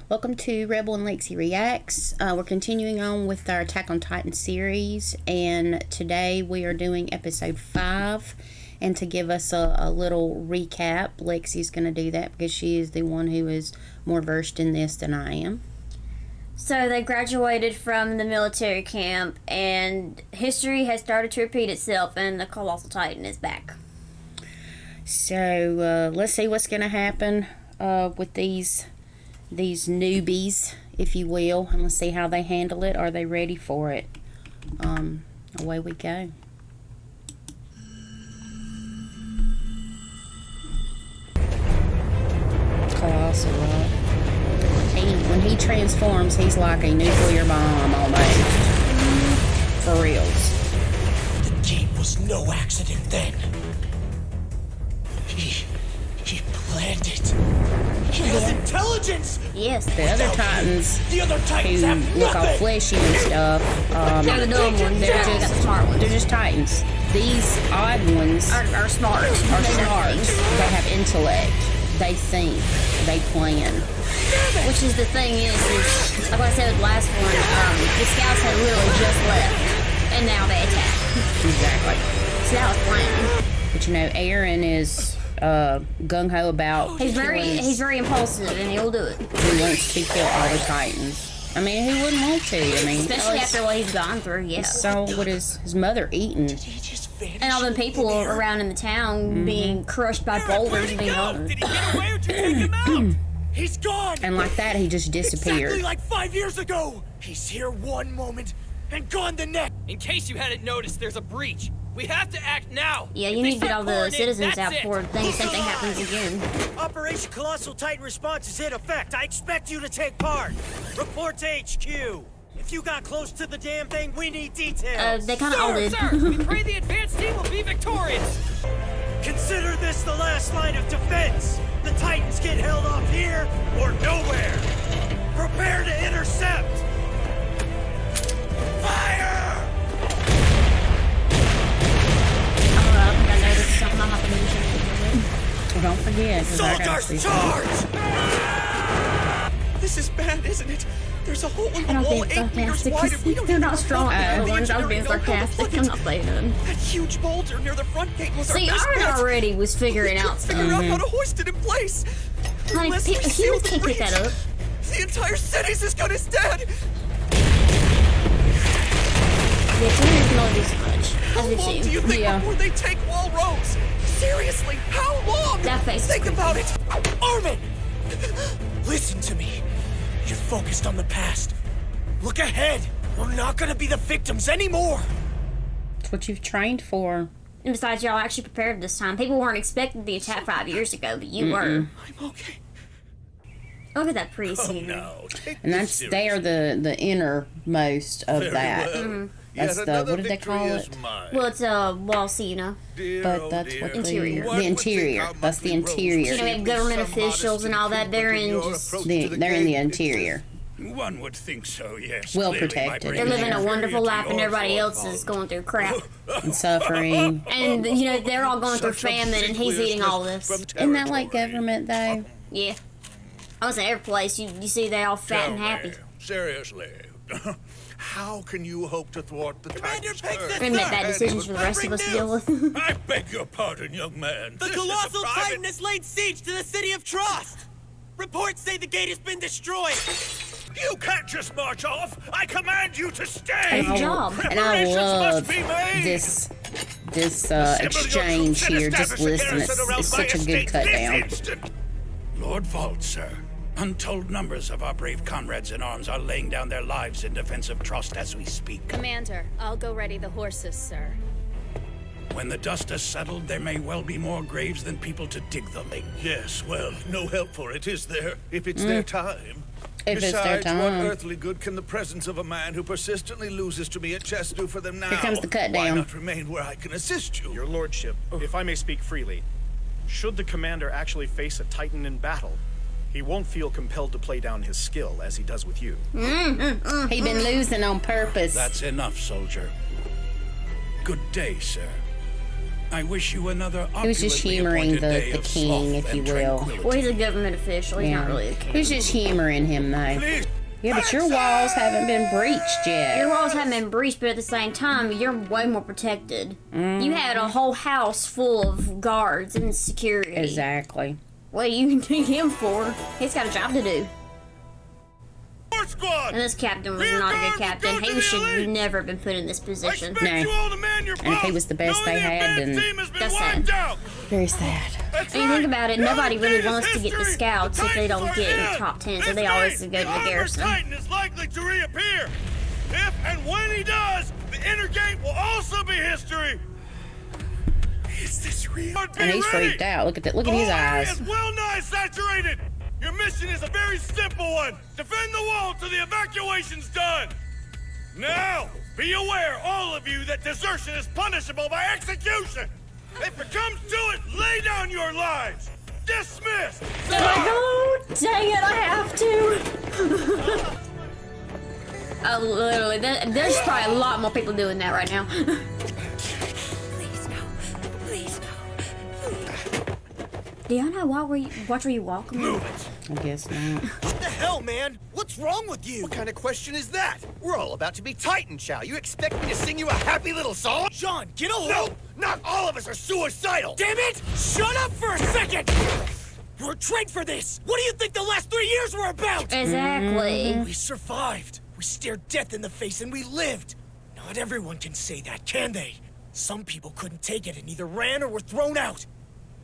Welcome to Rebel and LexiReacts. We're continuing on with our Attack on Titan series, and today we are doing episode 5. And to give us a little recap, Lexi's going to do that because she is the one who is more versed in this than I am. So they graduated from the military camp, and history has started to repeat itself, and the Colossal Titan is back. So let's see what's going to happen with these newbies, if you will, and let's see how they handle it. Are they ready for it? Away we go. Colossal, when he transforms, he's like a nuclear bomb almost. For reals. The gate was no accident then. He planned it. He has intelligence! Yes. The other Titans, The other Titans who have look all nothing! fleshy and stuff, They're the dumb ones. They're just the smart ones. they're just Titans. These odd ones Are smart. are smart. They have intellect. They think. They plan. Which is the thing is like I said with the last one, the scouts had literally just left, and now they attack. Exactly. So that was planned. But you know, Aaron is gung-ho about He's very impulsive, and he'll do it. He wants to kill all the Titans. I mean, who wouldn't want to? I mean, Especially after what he's gone through, yeah. he saw what his mother eating. He just vanished. And all the people around in the town being crushed by boulders and being Did he get away or did you take him out? He's gone! And like that, he just disappeared. Exactly like 5 years ago! He's here one moment and gone the next! In case you hadn't noticed, there's a breach. We have to act now. Yeah, you If need they to get all start the pouring in, citizens that's out it. before same thing happens again. Operation Colossal Titan Response is in effect. I expect you to take part. Report to HQ. If you got close to the damn thing, we need details. They kind of all did. Sir, we pray the advanced team will be victorious. Consider this the last line of defense. The Titans get held off here or nowhere. Prepare to intercept. Fire! I know this is something I'll have to mention. Well, don't forget, because I gotta see Soldiers, something. charge! This is bad, isn't it? There's a hole in I the don't wall think 8 meters sarcastic, wide and we don't they're even not know strong. how The ones I was being engineering know how to sarcastic, plug I'm it. not saying that. That huge boulder near the front gate was See, our best Aaron bet. already was figuring out stuff. Figure out how to hoist it in place. Like, Unless we humans seal the can't pick that breach, up. the entire city's as good as dead. Yeah, humans can only do so much. How As we've long seen. do you think Yeah. before they take Wall Rose? Seriously, how long? That face is Think creepy. about it. Armin! Listen to me. You're focused on the past. Look ahead. We're not gonna be the victims anymore. It's what you've trained for. And besides, y'all actually prepared this time. People weren't expecting the attack 5 years ago, but you were. I'm okay. Look at that pretty scene. And that's they're the innermost of that. That's the, what did they call it? Well, it's wall C, you know. But that's what Interior. the interior. That's the interior. You know, we have government officials and all that. They're in just. They're in the interior. One would think so, yes. Well Clearly, my protected. brain They're living a is wonderful inferior life, to and yours. everybody else is going through crap. And suffering. And, you know, they're all going through famine, and he's eating all this. Isn't that like government though? Yeah. I was at every place. You see, they all fat and happy. Seriously. How can you hope to thwart the Commander Titans' takes curve? this We make bad decisions for the rest of us to deal with. I beg your pardon, young man. The This is a Colossal private- Titan has laid siege to the city of Trust. Reports say the gate has been destroyed. You can't just march off. I command you to stay. Good job. And I Preparations love must be made. this Assemble your exchange troops and here. Just establish a listen, garrison around it's my such a good estate cut this down. instant. Lord Vault, sir. Untold numbers of our brave comrades in arms are laying down their lives in defense of Trust as we speak. Commander, I'll go ready the horses, sir. When the dust has settled, there may well be more graves than people to dig them. Yes, well, no help for it, is there? If it's their time. If it's their Besides, what time. earthly good can the presence of a man who persistently loses to me at chess do for them now? Here comes the cut Why down. not remain where I can assist you? Your lordship, if I may speak freely, should the commander actually face a Titan in battle, he won't feel compelled to play down his skill as he does with you. He been losing on purpose. That's enough, soldier. Good day, sir. I wish you another He was just opulently humoring appointed day the of king, sloth if you and will. tranquility. Well, he's a government official. He's not really a king. He was just humoring him, though. Please. Yeah, but your walls haven't been breached yet. Your walls haven't been breached, but at the same time, you're way more protected. You had a whole house full of guards and security. Exactly. What do you need him for? He's got a job to do. Force squad! And this captain was Rear not a guard, good captain. go to He the should elite! never have been put in this I position. expect No. you all to man your And if he post, was the best knowing they the had, advanced then team has been that's wiped sad. out. Very sad. That's And you think right. about it, Now nobody the really date is wants to get the history. scouts if they Titans don't are get in the in. top 10, so This they always day, go to the armored garrison. Titan is likely to reappear. If and when he does, the inner gate will also be history. Is this real? And he's freaked out. Look at that. Look at his eyes. is well nigh saturated. Your mission is a very simple one. Defend the wall till the evacuation's done. Now, be aware, all of you, that desertion is punishable by execution. If it comes to it, lay down your lives. Dismissed. Oh, dang it, I have to. Oh, literally, there's probably a lot more people doing that right now. Please, no. Please, no. Do y'all know watch where you walk? Move it. I guess not. What the hell, man? What's wrong with you? What kind of question is that? We're all about to be Titan, Chow. You expect me to sing you a happy little song? John, get a hold! No, not all of us are suicidal. Damn it! Shut up for a second! We're trained for this! What do you think the last 3 years were about? Exactly. We survived. We stared death in the face and we lived. Not everyone can say that, can they? Some people couldn't take it and either ran or were thrown out.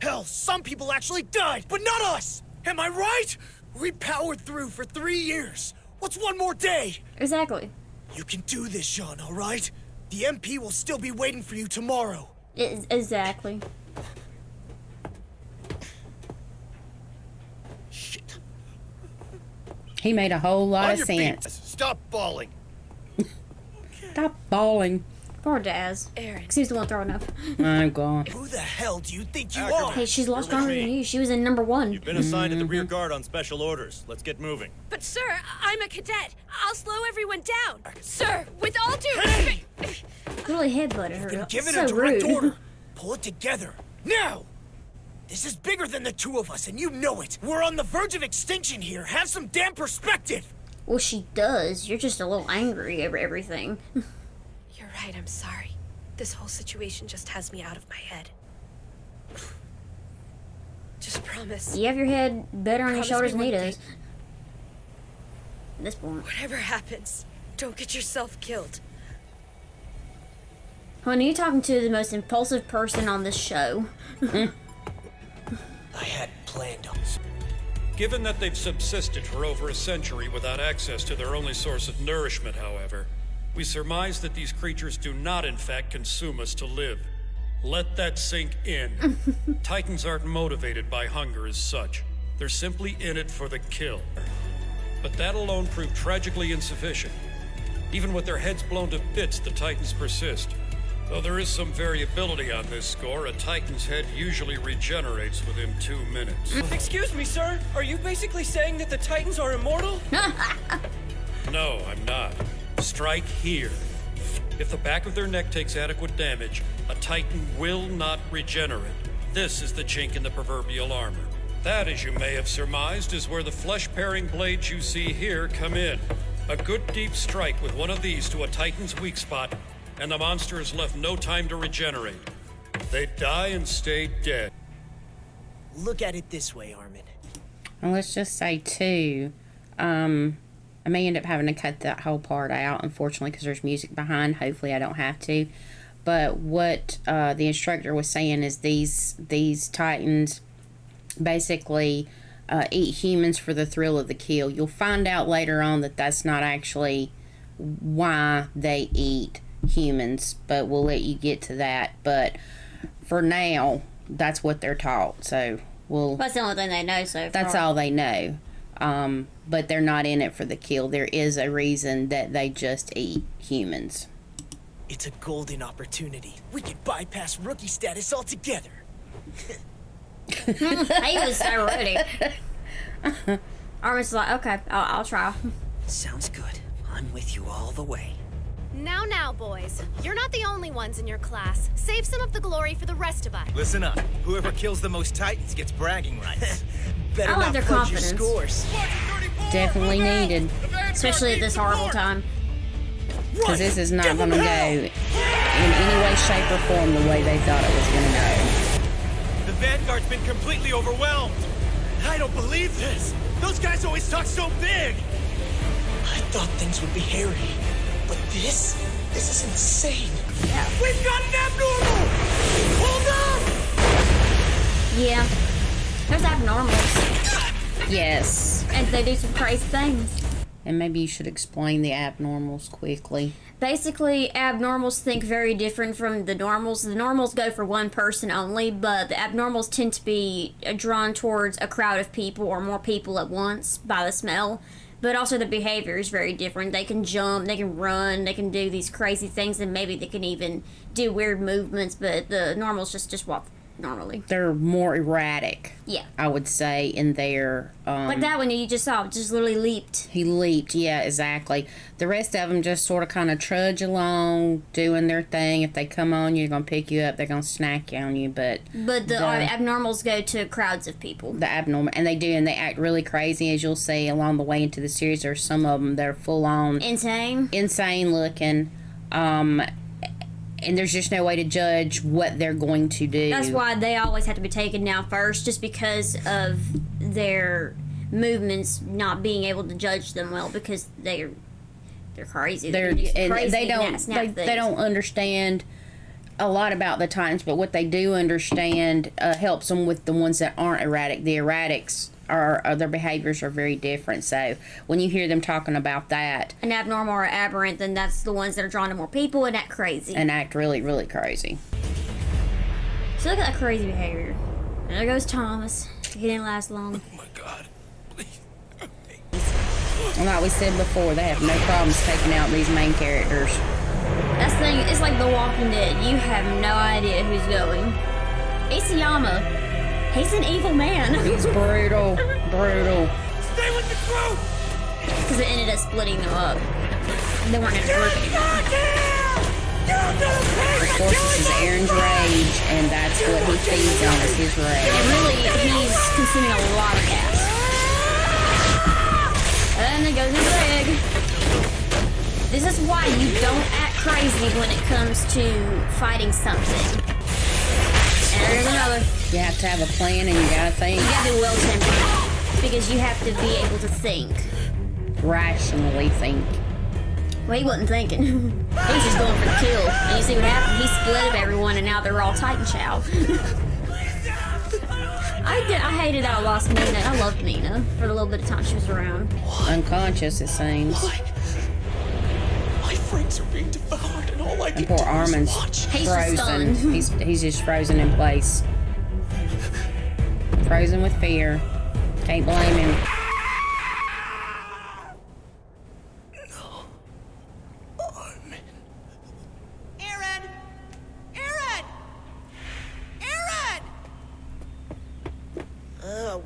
Hell, some people actually died, but not us! Am I right? We powered through for 3 years. What's one more day? Exactly. You can do this, Jean, all right? The MP will still be waiting for you tomorrow. Exactly. Shit. He made a whole lot On of your feet. sense. Stop bawling. Stop bawling. Poor Daz. Aaron. 'Cause he's the one throwing up. Oh, God. Who the hell do you think you Ackerman. are? Hey, she's a lot stronger than you. She was in number 1. You've been assigned to the rear guard on special orders. Let's get moving. But, sir, I'm a cadet. I'll slow everyone down. Sir, with all due respect. Really headbutted her. Been given so a direct rude. order. Pull it together. Now! This is bigger than the two of us, and you know it. We're on the verge of extinction here. Have some damn perspective. Well, she does. You're just a little angry over everything. You're right, I'm sorry. This whole situation just has me out of my head. Just promise. You have your head better on your Promise shoulders me than he one does. At this point. Whatever happens, don't get yourself killed. Honey, you're talking to the most impulsive person on this show. I hadn't planned on this. Given that they've subsisted for over a century without access to their only source of nourishment, however, we surmise that these creatures do not in fact consume us to live. Let that sink in. Titans aren't motivated by hunger as such. They're simply in it for the kill. But that alone proved tragically insufficient. Even with their heads blown to bits, the Titans persist. Though there is some variability on this score, a Titan's head usually regenerates within 2 minutes. Excuse me, sir. Are you basically saying that the Titans are immortal? No, I'm not. Strike here. If the back of their neck takes adequate damage, a Titan will not regenerate. This is the chink in the proverbial armor. That, as you may have surmised, is where the flesh-paring blades you see here come in. A good deep strike with one of these to a Titan's weak spot, and the monster has left no time to regenerate. They die and stay dead. Look at it this way, Armin. And let's just say, too, I may end up having to cut that whole part out, unfortunately, because there's music behind. Hopefully I don't have to. But what the instructor was saying is these Titans basically eat humans for the thrill of the kill. You'll find out later on that that's not actually why they eat humans, but we'll let you get to that. But for now, that's what they're taught. So That's the only thing they know so far. that's all they know. But they're not in it for the kill. There is a reason that they just eat humans. It's a golden opportunity. We can bypass rookie status altogether. He was so ready. Armin's like, okay, I'll try. Sounds good. I'm with you all the way. Now, boys. You're not the only ones in your class. Save some of the glory for the rest of us. Listen up. Whoever kills the most Titans gets bragging rights. Better I like not their fudge your confidence. scores. Definitely needed. Especially at this horrible time. Because this is not going to go in any way, shape, or form the way they thought it was going to go. The Vanguard's been completely overwhelmed. I don't believe this. Those guys always talk so big. I thought things would be hairy. But this is insane. Yeah. We've got an abnormal! Hold up! Yeah. There's abnormals. Yes. And they do some crazy things. And maybe you should explain the abnormals quickly. Basically, abnormals think very different from the normals. The normals go for one person only, but the abnormals tend to be drawn towards a crowd of people or more people at once by the smell. But also the behavior is very different. They can jump, they can run, they can do these crazy things, and maybe they can even do weird movements, but the normals just walk normally. They're more erratic. Yeah. I would say in their Like that one you just saw, just literally leaped. He leaped, yeah, exactly. The rest of them just sort of kind of trudge along, doing their thing. If they come on you, they're going to pick you up, they're going to snack on you, but the abnormals go to crowds of people. The abnormal, and they do, and they act really crazy, as you'll see along the way into the series. There's some of them that are full on insane looking, and there's just no way to judge what they're going to do. That's why they always have to be taken down first, just because of their movements, not being able to judge them well, because they're crazy. They don't understand a lot about the Titans, but what they do understand helps them with the ones that aren't erratic. The erratics their behaviors are very different. So when you hear them talking about that, an abnormal or aberrant, then that's the ones that are drawn to more people and act crazy. And act really, really crazy. So look at that crazy behavior. And there goes Thomas. He didn't last long. Oh my God. Please. And like we said before, they have no problems taking out these main characters. That's the thing, it's like The Walking Dead. You have no idea who's going. Isayama. He's an evil man. He's brutal. Brutal. Stay with the group! Because it ended up splitting them up. They weren't in a group anymore. Of course, this is Aaron's rage, and that's what he feeds on, is his rage. And really, he's consuming a lot of gas. And there goes his leg. This is why you don't act crazy when it comes to fighting something. And there's another. You have to have a plan, and you gotta think. You gotta be well-tempered, because you have to be able to think. Rationally think. Well, he wasn't thinking. He was just going for the kill. And you see what happened? He split up everyone, and now they're all Titan Chow. I hated that I lost Nina. I loved Nina for the little bit of time she was around. Unconscious, it seems. My friends are being devoured, and all I can poor do Armin's is watch. He's frozen. just stunned. He's just frozen in place. Frozen with fear. Can't blame him. No. Armin. Aaron! Aaron! Aaron!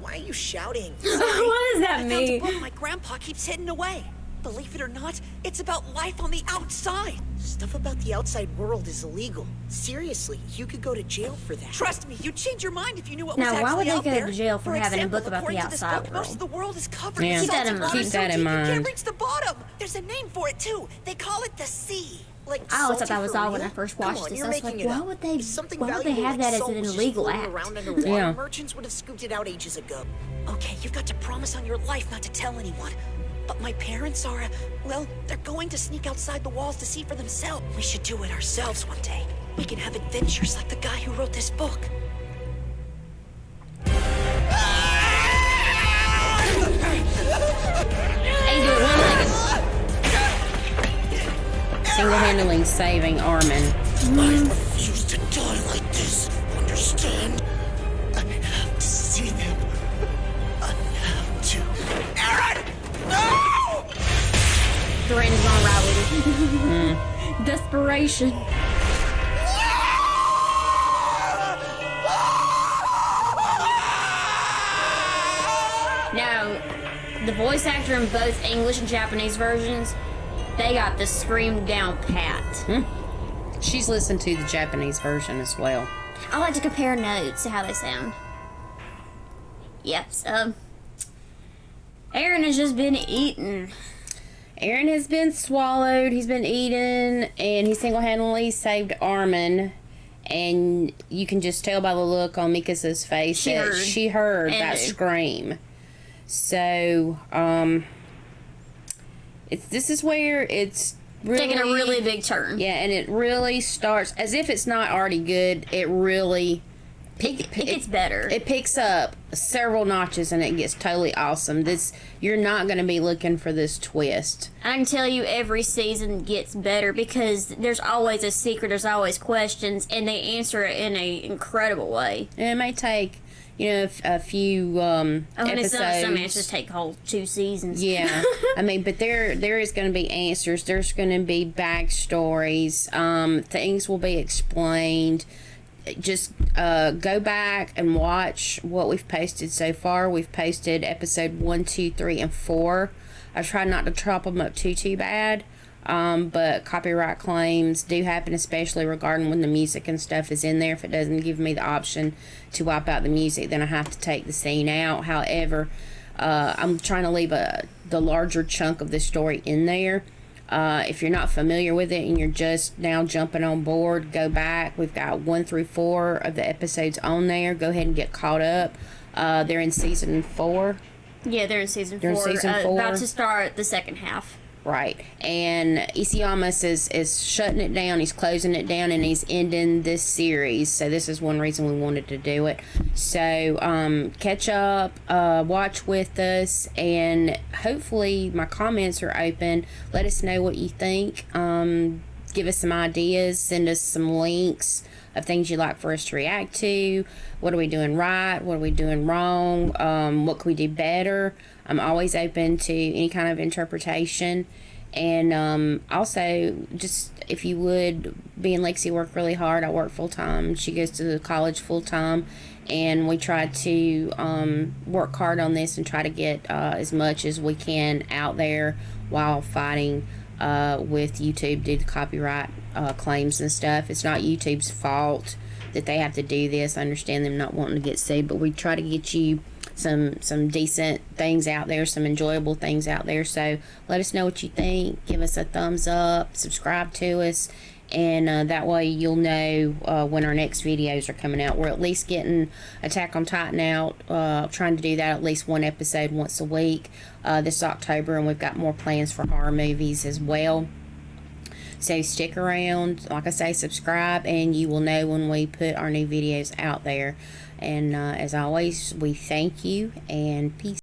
Why are you shouting? What does that I found mean? a book my grandpa keeps hidden away. Believe it or not, it's about life on the outside. Stuff about the outside world is illegal. Seriously, you could go to jail for that. Trust me, you'd change your mind if you knew what was Now, actually why would they out go there. to jail for having a book about the according to this outside book, world? Most of the world is covered Yeah. in Keep that salty in mind. water Keep so that in deep you mind. can't reach the bottom. There's a name for it too. They call it the sea. Like I always thought salty that was for all when real? I first Come watched on, this. you're I was like, making it why up. would they? If something Why would they valuable have like that as salt an was just illegal floating act? around underwater, Yeah. merchants would have scooped it out ages ago. Okay, you've got to promise on your life not to tell anyone. But my parents are, well, they're going to sneak outside the walls to see for themselves. We should do it ourselves one day. We can have adventures like the guy who wrote this book. Ain't do it one-legged. Single-handedly saving Armin. I refuse to die like this. Understand? I have to see them. I have to. Aaron! No! Brandon's gonna ride with it. Desperation. Now, the voice actor in both English and Japanese versions they got the scream down pat. She's listened to the Japanese version as well. I like to compare notes to how they sound. Yep, so Aaron has just been eating. Aaron has been swallowed, he's been eaten, and he single-handedly saved Armin. And you can just tell by the look on Mikasa's face that she heard that scream. So, this is where it's really taking a really big turn. Yeah, and it really starts, as if it's not already good, it really it gets better. It picks up several notches and it gets totally awesome. You're not going to be looking for this twist. I can tell you every season gets better because there's always a secret, there's always questions, and they answer it in an incredible way. And it may take, a few episodes. Some answers take whole 2 seasons. Yeah. I mean, but there is going to be answers. There's going to be backstories. Things will be explained. Just go back and watch what we've posted so far. We've posted episode 1, 2, 3, and 4. I try not to chop them up too bad, but copyright claims do happen, especially regarding when the music and stuff is in there. If it doesn't give me the option to wipe out the music, then I have to take the scene out. However, I'm trying to leave the larger chunk of the story in there. If you're not familiar with it and you're just now jumping on board, go back. We've got 1 through 4 of the episodes on there. Go ahead and get caught up. They're in season 4. Yeah, they're in season 4. About to start the second half. Right. And Isayama is shutting it down. He's closing it down, and he's ending this series. So this is one reason we wanted to do it. So catch up, watch with us, and hopefully my comments are open. Let us know what you think. Give us some ideas. Send us some links of things you'd like for us to react to. What are we doing right? What are we doing wrong? What can we do better? I'm always open to any kind of interpretation. And also, just if you would, me and Lexi work really hard. I work full-time. She goes to college full-time. And we try to work hard on this and try to get as much as we can out there while fighting with YouTube due to copyright claims and stuff. It's not YouTube's fault that they have to do this. I understand them not wanting to get sued, but we try to get you some decent things out there, some enjoyable things out there. So let us know what you think. Give us a thumbs up, subscribe to us, and that way you'll know when our next videos are coming out. We're at least getting Attack on Titan out, trying to do that at least 1 episode once a week this October, and we've got more plans for horror movies as well. So stick around, like I say, subscribe, and you will know when we put our new videos out there. And as always, we thank you, and peace.